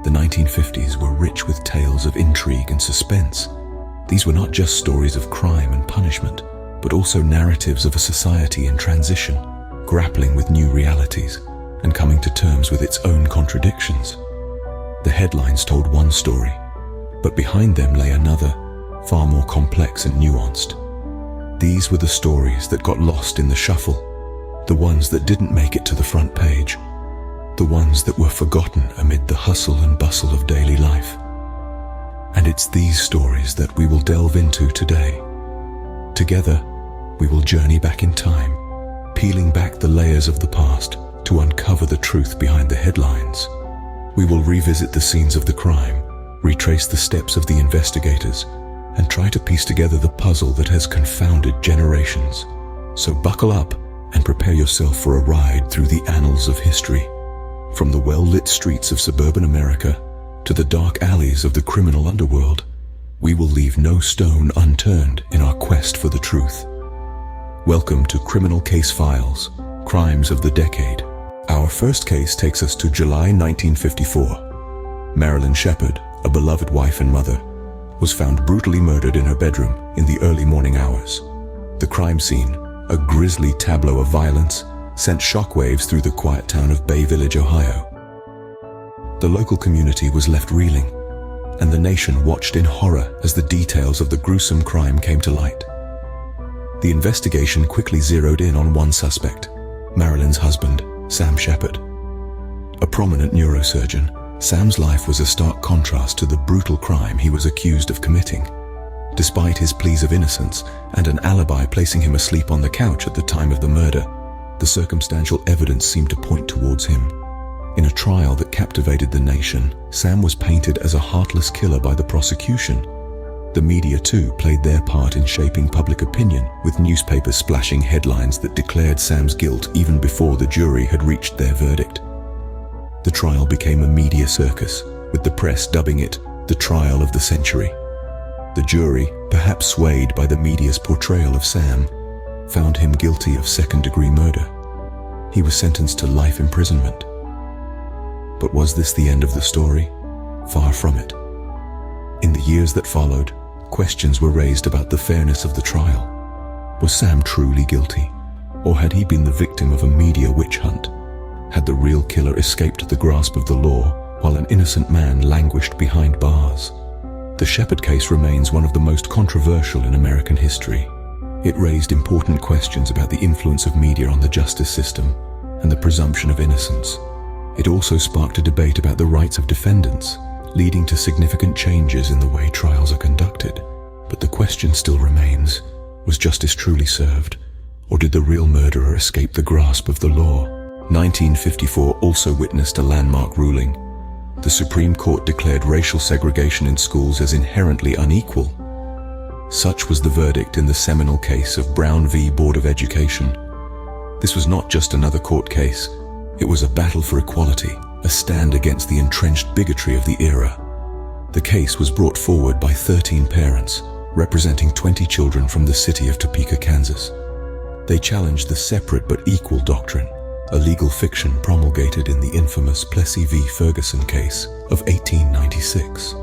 The 1950s were rich with tales of intrigue and suspense. These were not just stories of crime and punishment, but also narratives of a society in transition, grappling with new realities and coming to terms with its own contradictions. The headlines told one story, but behind them lay another, far more complex and nuanced. These were the stories that got lost in the shuffle, the ones that didn't make it to the front page, the ones that were forgotten amid the hustle and bustle of daily life. And it's these stories that we will delve into today. Together, we will journey back in time, peeling back the layers of the past to uncover the truth behind the headlines. We will revisit the scenes of the crime, retrace the steps of the investigators, and try to piece together the puzzle that has confounded generations. So buckle up and prepare yourself for a ride through the annals of history. From the well-lit streets of suburban America to the dark alleys of the criminal underworld, we will leave no stone unturned in our quest for the truth. Welcome to Criminal Case Files, Crimes of the Decade. Our first case takes us to July 1954. Marilyn Sheppard, a beloved wife and mother, was found brutally murdered in her bedroom in the early morning hours. The crime scene, a grisly tableau of violence, sent shockwaves through the quiet town of Bay Village, Ohio. The local community was left reeling, and the nation watched in horror as the details of the gruesome crime came to light. The investigation quickly zeroed in on one suspect, Marilyn's husband, Sam Sheppard. A prominent neurosurgeon, Sam's life was a stark contrast to the brutal crime he was accused of committing. Despite his pleas of innocence and an alibi placing him asleep on the couch at the time of the murder, the circumstantial evidence seemed to point towards him. In a trial that captivated the nation, Sam was painted as a heartless killer by the prosecution. The media too played their part in shaping public opinion, with newspapers splashing headlines that declared Sam's guilt even before the jury had reached their verdict. The trial became a media circus, with the press dubbing it the trial of the century. The jury, perhaps swayed by the media's portrayal of Sam, found him guilty of second-degree murder. He was sentenced to life imprisonment. But was this the end of the story? Far from it. In the years that followed, questions were raised about the fairness of the trial. Was Sam truly guilty, or had he been the victim of a media witch hunt? Had the real killer escaped the grasp of the law, while an innocent man languished behind bars? The Sheppard case remains one of the most controversial in American history. It raised important questions about the influence of media on the justice system and the presumption of innocence. It also sparked a debate about the rights of defendants, leading to significant changes in the way trials are conducted. But the question still remains, was justice truly served, or did the real murderer escape the grasp of the law? 1954 also witnessed a landmark ruling. The Supreme Court declared racial segregation in schools as inherently unequal. Such was the verdict in the seminal case of Brown v. Board of Education. This was not just another court case. It was a battle for equality, a stand against the entrenched bigotry of the era. The case was brought forward by 13 parents, representing 20 children from the city of Topeka, Kansas. They challenged the separate but equal doctrine, a legal fiction promulgated in the infamous Plessy v. Ferguson case of 1896.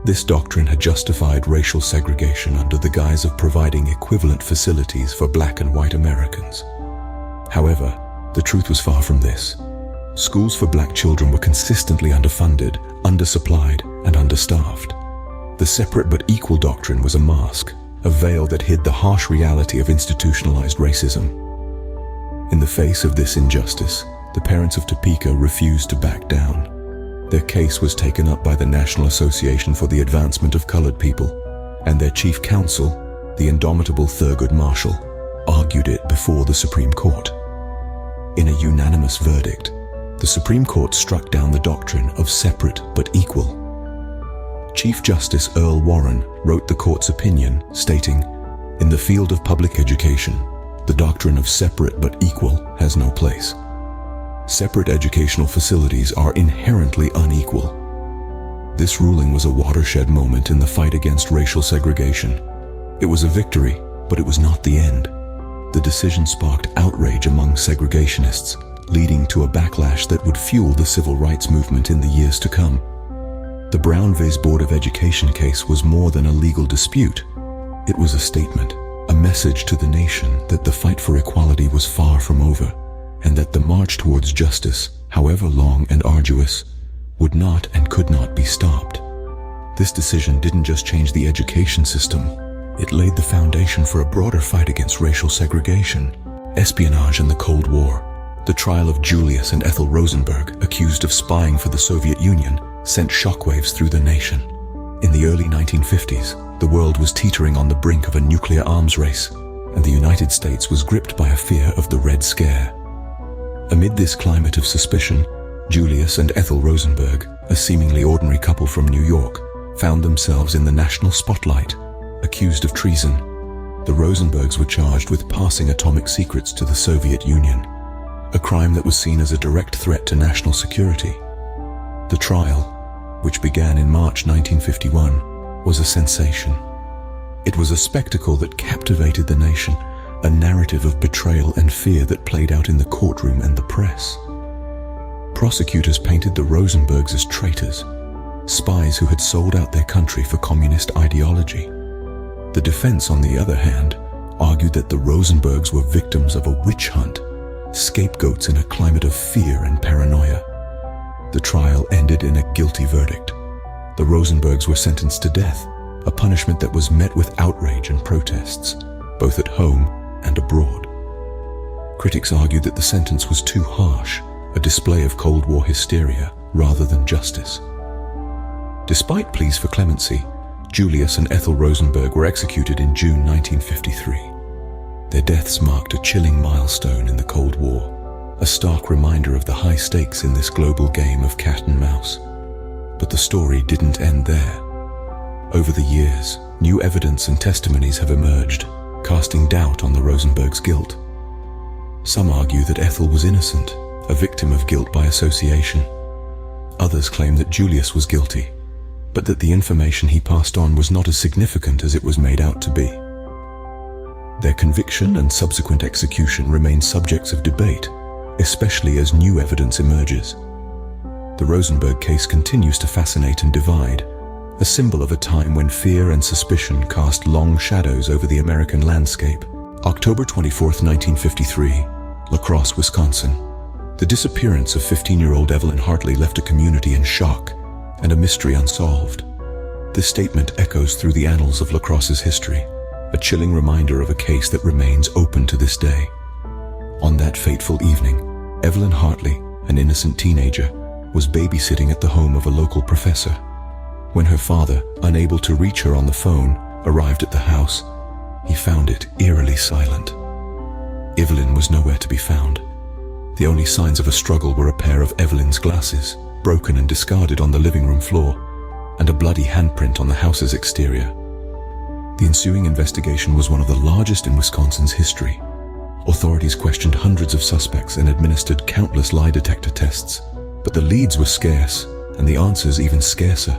This doctrine had justified racial segregation under the guise of providing equivalent facilities for black and white Americans. However, the truth was far from this. Schools for black children were consistently underfunded, undersupplied, and understaffed. The separate but equal doctrine was a mask, a veil that hid the harsh reality of institutionalized racism. In the face of this injustice, the parents of Topeka refused to back down. Their case was taken up by the National Association for the Advancement of Colored People, and their chief counsel, the indomitable Thurgood Marshall, argued it before the Supreme Court. In a unanimous verdict, the Supreme Court struck down the doctrine of separate but equal. Chief Justice Earl Warren wrote the court's opinion, stating, "In the field of public education, the doctrine of separate but equal has no place. Separate educational facilities are inherently unequal." This ruling was a watershed moment in the fight against racial segregation. It was a victory, but it was not the end. The decision sparked outrage among segregationists, leading to a backlash that would fuel the civil rights movement in the years to come. The Brown v. Board of Education case was more than a legal dispute. It was a statement, a message to the nation that the fight for equality was far from over, and that the march towards justice, however long and arduous, would not and could not be stopped. This decision didn't just change the education system, it laid the foundation for a broader fight against racial segregation, espionage and the Cold War. The trial of Julius and Ethel Rosenberg, accused of spying for the Soviet Union, sent shockwaves through the nation. In the early 1950s, the world was teetering on the brink of a nuclear arms race, and the United States was gripped by a fear of the Red Scare. Amid this climate of suspicion, Julius and Ethel Rosenberg, a seemingly ordinary couple from New York, found themselves in the national spotlight, accused of treason. The Rosenbergs were charged with passing atomic secrets to the Soviet Union, a crime that was seen as a direct threat to national security. The trial, which began in March 1951, was a sensation. It was a spectacle that captivated the nation, a narrative of betrayal and fear that played out in the courtroom and the press. Prosecutors painted the Rosenbergs as traitors, spies who had sold out their country for communist ideology. The defense, on the other hand, argued that the Rosenbergs were victims of a witch hunt, scapegoats in a climate of fear and paranoia. The trial ended in a guilty verdict. The Rosenbergs were sentenced to death, a punishment that was met with outrage and protests, both at home and abroad. Critics argued that the sentence was too harsh, a display of Cold War hysteria rather than justice. Despite pleas for clemency, Julius and Ethel Rosenberg were executed in June 1953. Their deaths marked a chilling milestone in the Cold War, a stark reminder of the high stakes in this global game of cat and mouse. But the story didn't end there. Over the years, new evidence and testimonies have emerged, casting doubt on the Rosenbergs' guilt. Some argue that Ethel was innocent, a victim of guilt by association. Others claim that Julius was guilty, but that the information he passed on was not as significant as it was made out to be. Their conviction and subsequent execution remain subjects of debate, especially as new evidence emerges. The Rosenberg case continues to fascinate and divide, a symbol of a time when fear and suspicion cast long shadows over the American landscape. October 24, 1953, La Crosse, Wisconsin. The disappearance of 15-year-old Evelyn Hartley left a community in shock and a mystery unsolved. This statement echoes through the annals of La Crosse's history, a chilling reminder of a case that remains open to this day. On that fateful evening, Evelyn Hartley, an innocent teenager, was babysitting at the home of a local professor. When her father, unable to reach her on the phone, arrived at the house, he found it eerily silent. Evelyn was nowhere to be found. The only signs of a struggle were a pair of Evelyn's glasses, broken and discarded on the living room floor, and a bloody handprint on the house's exterior. The ensuing investigation was one of the largest in Wisconsin's history. Authorities questioned hundreds of suspects and administered countless lie detector tests, but the leads were scarce and the answers even scarcer.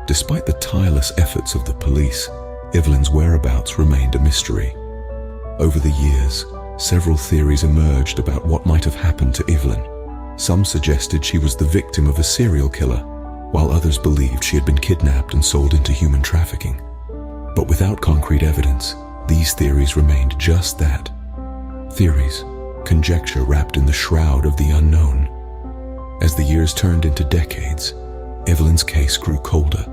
Despite the tireless efforts of the police, Evelyn's whereabouts remained a mystery. Over the years, several theories emerged about what might have happened to Evelyn. Some suggested she was the victim of a serial killer, while others believed she had been kidnapped and sold into human trafficking. But without concrete evidence, these theories remained just that. Theories, conjecture wrapped in the shroud of the unknown. As the years turned into decades, Evelyn's case grew colder,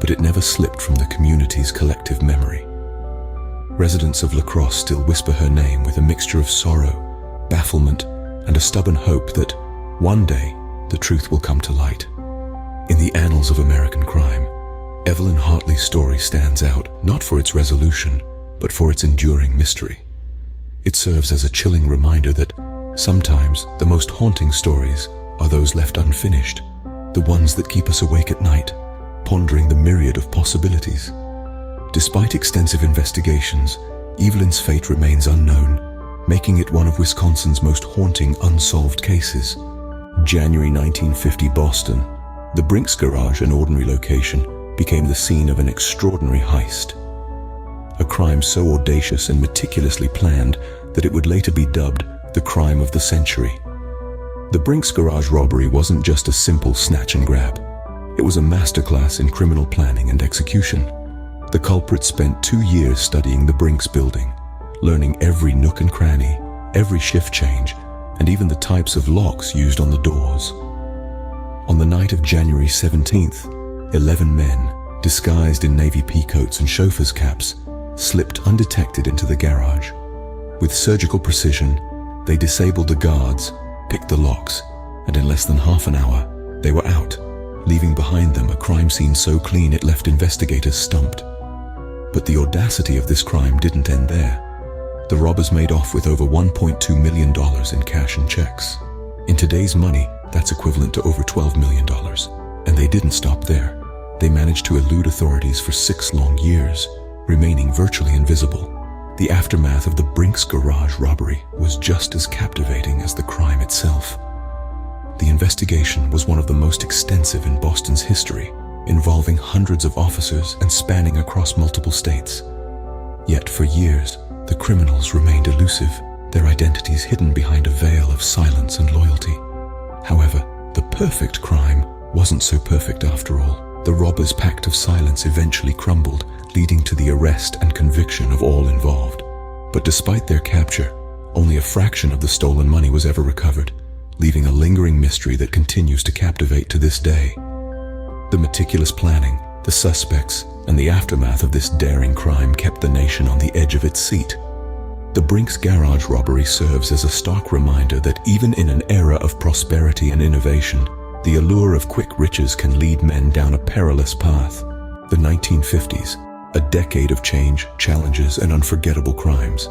but it never slipped from the community's collective memory. Residents of La Crosse still whisper her name with a mixture of sorrow, bafflement, and a stubborn hope that one day the truth will come to light. In the annals of American crime, Evelyn Hartley's story stands out not for its resolution, but for its enduring mystery. It serves as a chilling reminder that sometimes the most haunting stories are those left unfinished, the ones that keep us awake at night, pondering the myriad of possibilities. Despite extensive investigations, Evelyn's fate remains unknown, making it one of Wisconsin's most haunting unsolved cases. January 1950, Boston. The Brinks Garage, an ordinary location, became the scene of an extraordinary heist. A crime so audacious and meticulously planned that it would later be dubbed the crime of the century. The Brinks Garage Robbery wasn't just a simple snatch and grab. It was a masterclass in criminal planning and execution. The culprit spent 2 years studying the Brinks building, learning every nook and cranny, every shift change, and even the types of locks used on the doors. On the night of January 17th, 11 men, disguised in navy peacoats and chauffeurs' caps, slipped undetected into the garage. With surgical precision, they disabled the guards, picked the locks, and in less than half an hour, they were out, leaving behind them a crime scene so clean it left investigators stumped. But the audacity of this crime didn't end there. The robbers made off with over $1.2 million in cash and checks. In today's money, that's equivalent to over $12 million. And they didn't stop there. They managed to elude authorities for 6 long years, remaining virtually invisible. The aftermath of the Brinks Garage Robbery was just as captivating as the crime itself. The investigation was one of the most extensive in Boston's history, involving hundreds of officers and spanning across multiple states. Yet for years, the criminals remained elusive, their identities hidden behind a veil of silence and loyalty. However, the perfect crime wasn't so perfect after all. The robbers' pact of silence eventually crumbled, leading to the arrest and conviction of all involved. But despite their capture, only a fraction of the stolen money was ever recovered, leaving a lingering mystery that continues to captivate to this day. The meticulous planning, the suspects, and the aftermath of this daring crime kept the nation on the edge of its seat. The Brinks Garage Robbery serves as a stark reminder that even in an era of prosperity and innovation, the allure of quick riches can lead men down a perilous path. The 1950s, a decade of change, challenges, and unforgettable crimes.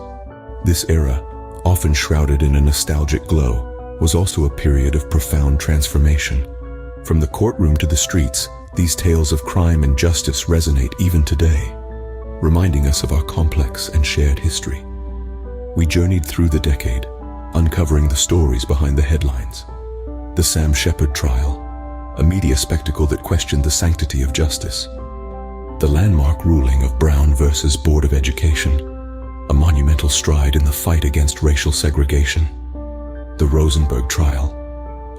This era, often shrouded in a nostalgic glow, was also a period of profound transformation. From the courtroom to the streets, these tales of crime and justice resonate even today, reminding us of our complex and shared history. We journeyed through the decade, uncovering the stories behind the headlines. The Sam Sheppard trial, a media spectacle that questioned the sanctity of justice. The landmark ruling of Brown versus Board of Education, a monumental stride in the fight against racial segregation. The Rosenberg trial,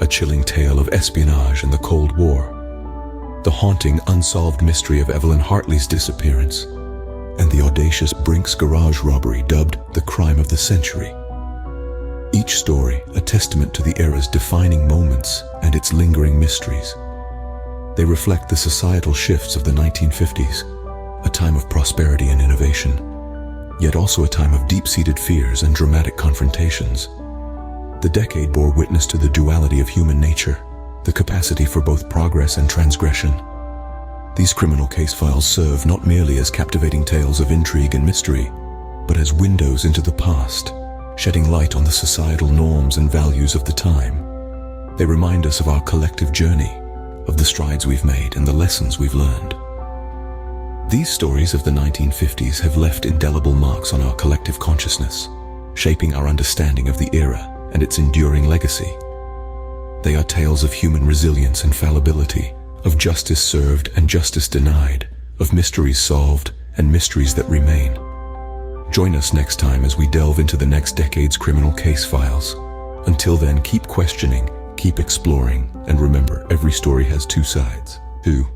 a chilling tale of espionage and the Cold War. The haunting, unsolved mystery of Evelyn Hartley's disappearance, and the audacious Brinks Garage Robbery dubbed the crime of the century. Each story a testament to the era's defining moments and its lingering mysteries. They reflect the societal shifts of the 1950s, a time of prosperity and innovation, yet also a time of deep-seated fears and dramatic confrontations. The decade bore witness to the duality of human nature, the capacity for both progress and transgression. These criminal case files serve not merely as captivating tales of intrigue and mystery, but as windows into the past, shedding light on the societal norms and values of the time. They remind us of our collective journey, of the strides we've made and the lessons we've learned. These stories of the 1950s have left indelible marks on our collective consciousness, shaping our understanding of the era and its enduring legacy. They are tales of human resilience and fallibility, of justice served and justice denied, of mysteries solved and mysteries that remain. Join us next time as we delve into the next decade's criminal case files. Until then, keep questioning, keep exploring, and remember, every story has 2 sides.